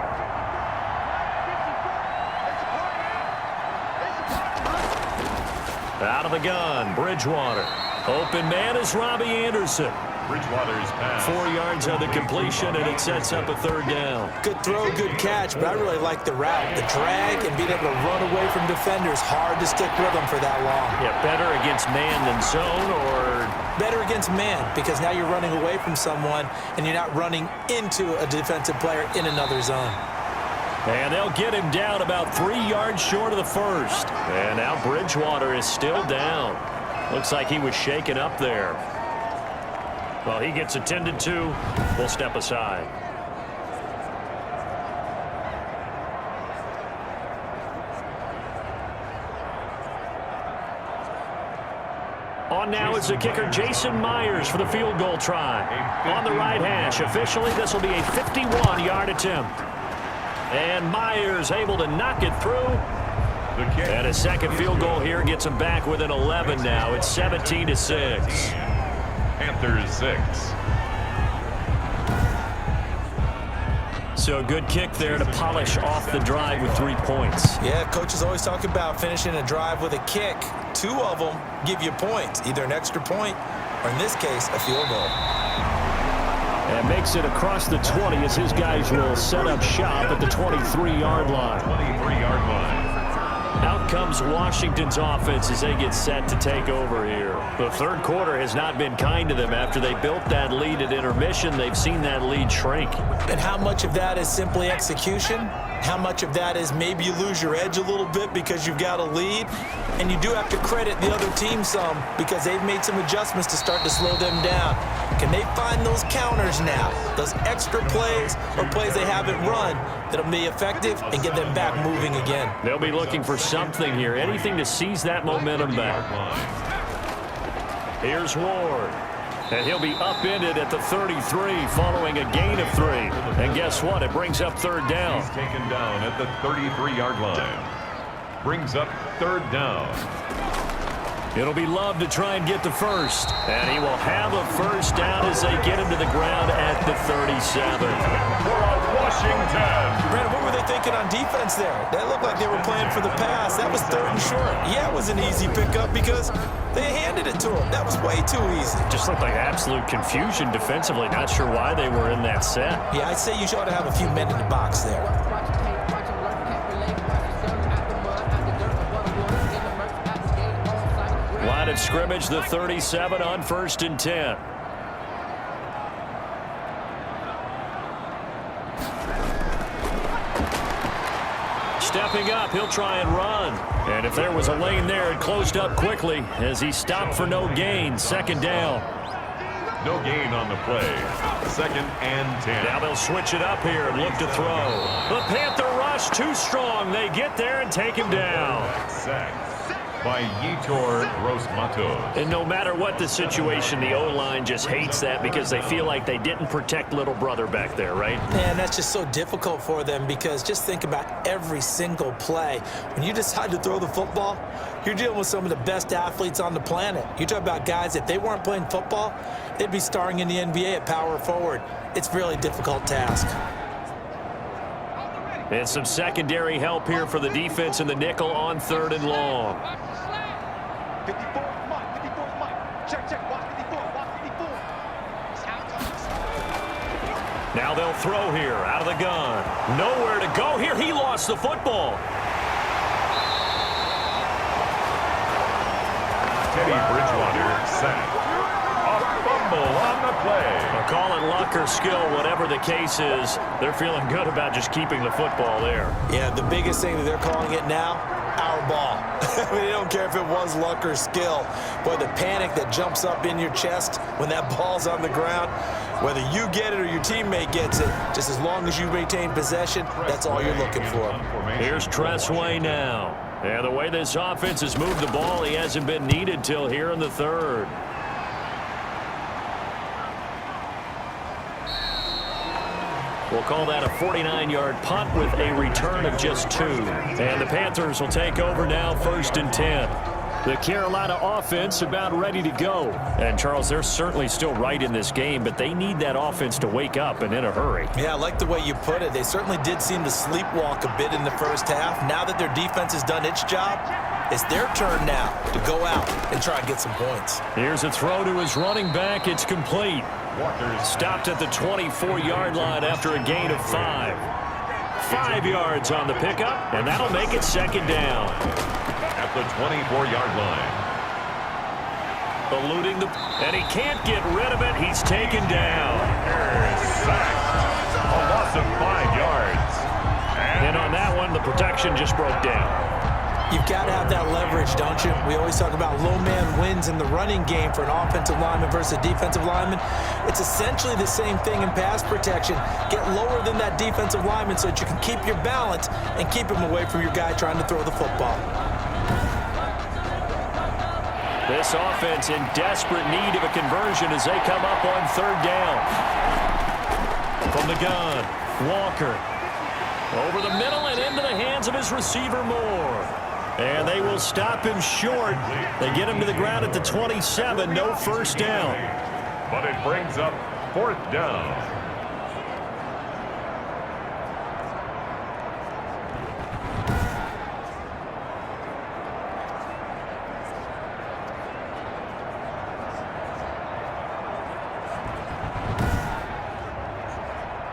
Out of the gun, Bridgewater. Open man is Robbie Anderson. Bridgewater's pass. 4 yards on the completion, and it sets up a third down. Good throw, good catch, but I really like the route. The drag and being able to run away from defenders. Hard to stick with them for that long. Yeah, better against man than zone, or better against man because now you're running away from someone and you're not running into a defensive player in another zone. And they'll get him down about 3 yards short of the first. And now Bridgewater is still down. Looks like he was shaken up there. Well, he gets attended to. We'll step aside. On now is the kicker, Jason Myers, for the field goal try. On the right hash, officially, this will be a 51-yard attempt. And Myers able to knock it through. And a second field goal here gets him back within 11 now. It's 17-6. Panthers 6. So a good kick there to polish off the drive with 3 points. Yeah, coaches always talk about finishing a drive with a kick. 2 of them give you points, either an extra point or, in this case, a field goal. And makes it across the 20 as his guys will set up shop at the 23-yard line. 23-yard line. Out comes Washington's offense as they get set to take over here. The third quarter has not been kind to them. After they built that lead at intermission, they've seen that lead shrink. And how much of that is simply execution? How much of that is maybe you lose your edge a little bit because you've got a lead? And you do have to credit the other team some because they've made some adjustments to start to slow them down. Can they find those counters now, those extra plays or plays they haven't run that'll be effective and get them back moving again? They'll be looking for something here, anything to seize that momentum back. Here's Ward. And he'll be upended at the 33 following a gain of 3. And guess what? It brings up third down. He's taken down at the 33-yard line. Brings up third down. It'll be Love to try and get the first. And he will have a first down as they get him to the ground at the 37. For Washington. Brandon, what were they thinking on defense there? That looked like they were playing for the pass. That was 3rd and short. Yeah, it was an easy pickup because they handed it to him. That was way too easy. Just looked like absolute confusion defensively. Not sure why they were in that set. Yeah, I'd say you ought to have a few men in the box there. Line of scrimmage, the 37 on 1st and 10. Stepping up, he'll try and run. And if there was a lane there, it closed up quickly as he stopped for no gain. 2nd down. No gain on the play. 2nd and 10. Now they'll switch it up here and look to throw. The Panther rush too strong. They get there and take him down. Sacked by Yetur Gross-Matos. And no matter what the situation, the O-line just hates that because they feel like they didn't protect little brother back there, right? Man, that's just so difficult for them because just think about every single play. When you decide to throw the football, you're dealing with some of the best athletes on the planet. You talk about guys, if they weren't playing football, they'd be starring in the NBA at power forward. It's a really difficult task. And some secondary help here for the defense in the nickel on 3rd and long. 54, Mike. 54, Mike. Check. Watch 54. Watch 54. Now they'll throw here out of the gun. Nowhere to go here. He lost the football. Teddy Bridgewater sacked. A fumble on the play. I'll call it luck or skill, whatever the case is. They're feeling good about just keeping the football there. Yeah, the biggest thing that they're calling it now, our ball. I mean, they don't care if it was luck or skill. Boy, the panic that jumps up in your chest when that ball's on the ground, whether you get it or your teammate gets it, just as long as you maintain possession, that's all you're looking for. Here's Tressway now. And the way this offense has moved the ball, he hasn't been needed till here in the 3rd. We'll call that a 49-yard punt with a return of just 2. And the Panthers will take over now, 1st and 10. The Carolina offense about ready to go. And, Charles, they're certainly still right in this game, but they need that offense to wake up and in a hurry. Yeah, I like the way you put it. They certainly did seem to sleepwalk a bit in the first half. Now that their defense has done its job, it's their turn now to go out and try and get some points. Here's a throw to his running back. It's complete. Stopped at the 24-yard line after a gain of 5. 5 yards on the pickup, and that'll make it 2nd down. At the 24-yard line. Eluding and he can't get rid of it. He's taken down. Sacked. A loss of 5 yards. And on that one, the protection just broke down. You've got to have that leverage, don't you? We always talk about low man wins in the running game for an offensive lineman versus a defensive lineman. It's essentially the same thing in pass protection. Get lower than that defensive lineman so that you can keep your balance and keep him away from your guy trying to throw the football. This offense in desperate need of a conversion as they come up on 3rd down. From the gun, Walker. Over the middle and into the hands of his receiver, Moore. And they will stop him short. They get him to the ground at the 27. No 1st down. But it brings up 4th down.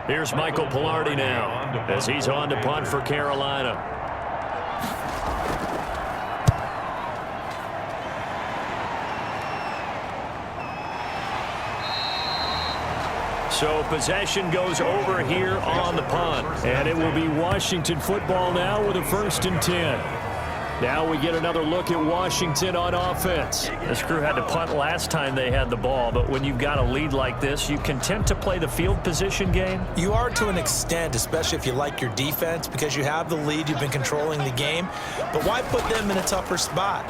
Here's Michael Pilardi now as he's on to punt for Carolina. So possession goes over here on the punt. And it will be Washington football now with a 1st and 10. Now we get another look at Washington on offense. This crew had to punt last time they had the ball, but when you've got a lead like this, you content to play the field position game? You are to an extent, especially if you like your defense, because you have the lead, you've been controlling the game. But why put them in a tougher spot?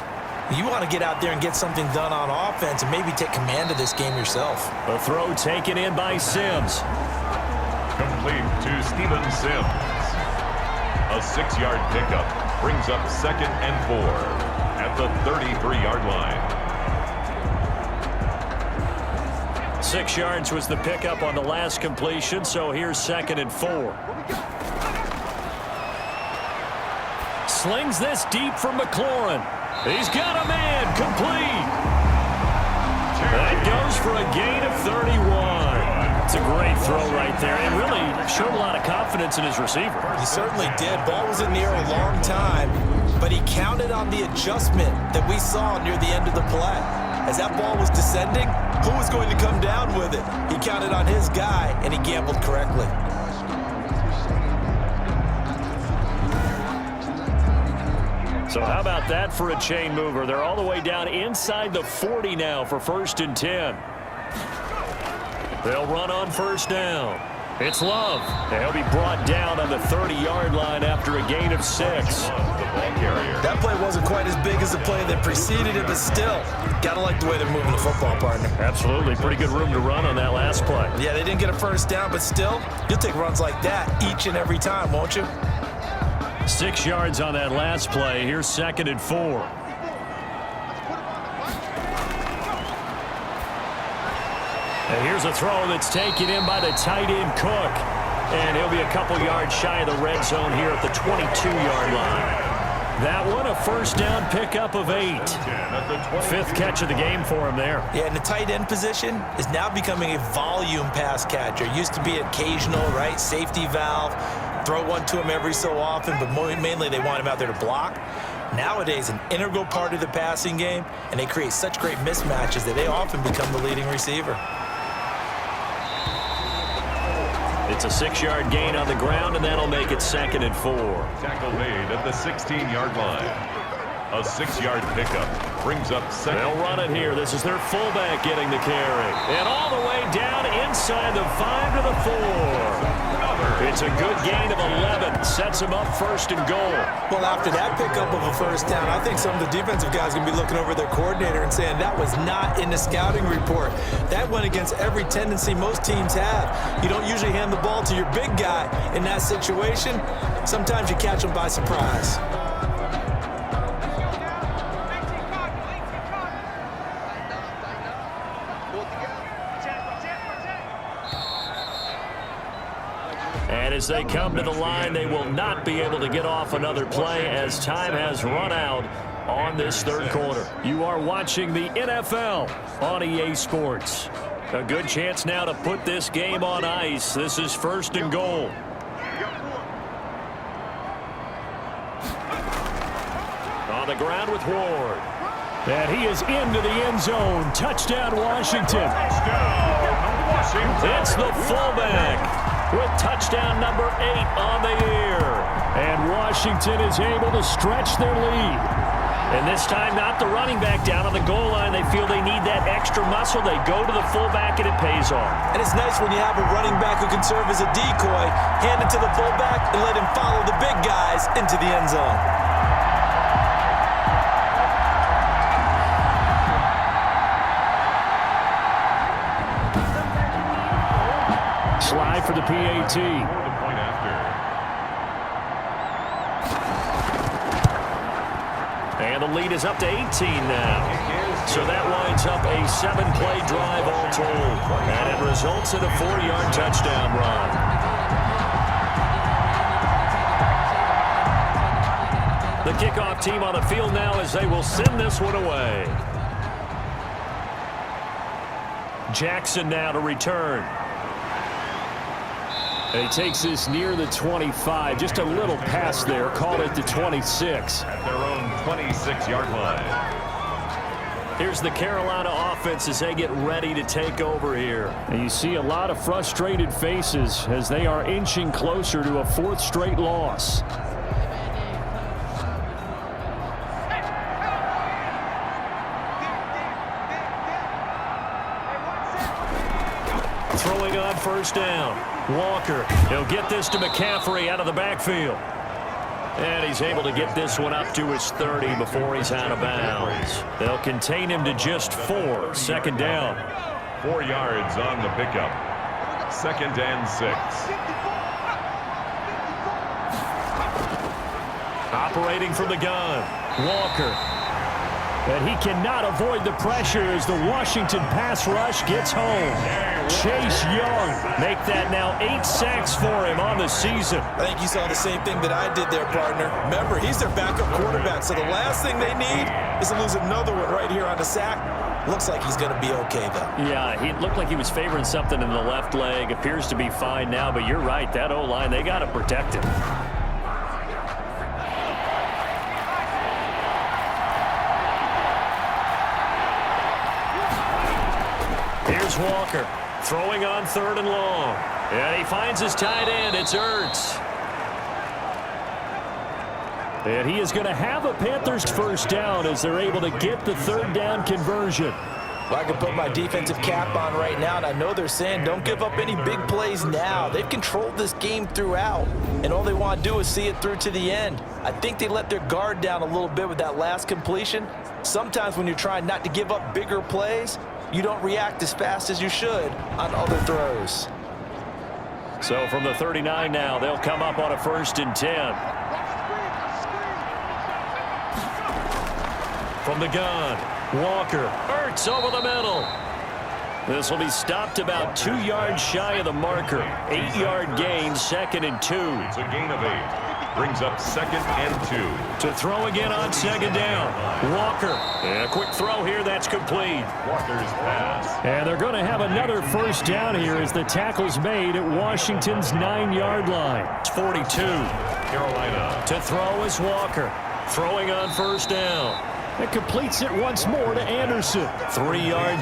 You want to get out there and get something done on offense and maybe take command of this game yourself. A throw taken in by Sims. Complete to Steven Sims. A 6-yard pickup brings up 2nd and 4 at the 33-yard line. 6 yards was the pickup on the last completion, so here's 2nd and 4. Slings this deep from McLaurin. He's got a man, complete. That goes for a gain of 31. It's a great throw right there, and really showed a lot of confidence in his receiver. He certainly did. Ball was in the air a long time, but he counted on the adjustment that we saw near the end of the play. As that ball was descending, who was going to come down with it? He counted on his guy, and he gambled correctly. So how about that for a chain mover? They're all the way down inside the 40 now for 1st and 10. They'll run on 1st down. It's Love. They'll be brought down on the 30-yard line after a gain of 6. That play wasn't quite as big as the play that preceded it, but still, gotta like the way they're moving the football, partner. Absolutely. Pretty good room to run on that last play. Yeah, they didn't get a 1st down, but still, you'll take runs like that each and every time, won't you? 6 yards on that last play. Here's 2nd and 4. And here's a throw that's taken in by the tight end Cook. And he'll be a couple yards shy of the red zone here at the 22-yard line. That one, a first down pickup of 8. Fifth catch of the game for him there. Yeah, and the tight end position is now becoming a volume pass catcher. Used to be occasional, right, safety valve, throw one to him every so often, but mainly they want him out there to block. Nowadays, an integral part of the passing game, and they create such great mismatches that they often become the leading receiver. It's a 6-yard gain on the ground, and that'll make it 2nd and 4. Tackle made at the 16-yard line. A 6-yard pickup brings up second. They'll run it here. This is their fullback getting the carry. And all the way down inside the 5 to the 4. It's a good gain of 11. Sets him up 1st and goal. Well, after that pickup of a first down, I think some of the defensive guys are going to be looking over their coordinator and saying that was not in the scouting report. That went against every tendency most teams have. You don't usually hand the ball to your big guy in that situation. Sometimes you catch them by surprise. And as they come to the line, they will not be able to get off another play as time has run out on this 3rd quarter. You are watching the NFL on EA Sports. A good chance now to put this game on ice. This is 1st and goal. On the ground with Ward. And he is into the end zone. Touchdown, Washington. It's the fullback with touchdown number 8 on the year. And Washington is able to stretch their lead. And this time, not the running back down on the goal line. They feel they need that extra muscle. They go to the fullback, and it pays off. And it's nice when you have a running back who can serve as a decoy, hand it to the fullback, and let him follow the big guys into the end zone. Slide for the PAT. The point after. And the lead is up to 18 now. So that winds up a 7-play drive all told. And it results in a 4-yard touchdown run. The kickoff team on the field now as they will send this one away. Jackson now to return. He takes this near the 25. Just a little pass there. Called it the 26. At their own 26-yard line. Here's the Carolina offense as they get ready to take over here. And you see a lot of frustrated faces as they are inching closer to a 4th straight loss. Throwing on 1st down. Walker, he'll get this to McCaffrey out of the backfield. And he's able to get this one up to his 30 before he's out of bounds. They'll contain him to just 4. 2nd down. 4 yards on the pickup. 2nd and 6. Operating from the gun. Walker. And he cannot avoid the pressure as the Washington pass rush gets home. Chase Young make that now 8 sacks for him on the season. I think you saw the same thing that I did there, partner. Remember, he's their backup quarterback, so the last thing they need is to lose another one right here on the sack. Looks like he's going to be okay, though. Yeah, he looked like he was favoring something in the left leg. Appears to be fine now, but you're right. That O-line, they got to protect him. Here's Walker throwing on 3rd and long. And he finds his tight end. It's Ertz. And he is going to have a Panthers 1st down as they're able to get the 3rd down conversion. Well, I can put my defensive cap on right now, and I know they're saying don't give up any big plays now. They've controlled this game throughout, and all they want to do is see it through to the end. I think they let their guard down a little bit with that last completion. Sometimes when you're trying not to give up bigger plays, you don't react as fast as you should on other throws. So from the 39 now, they'll come up on a 1st and 10. From the gun, Walker, Ertz over the middle. This will be stopped about 2 yards shy of the marker. 8-yard gain, 2nd and 2. It's a gain of 8. Brings up 2nd and 2. To throw again on 2nd down. Walker. And a quick throw here. That's complete. Walker's pass. And they're going to have another first down here as the tackle's made at Washington's 9-yard line. It's 42. Carolina. To throw is Walker. Throwing on first down. It completes it once more to Anderson. 3 yards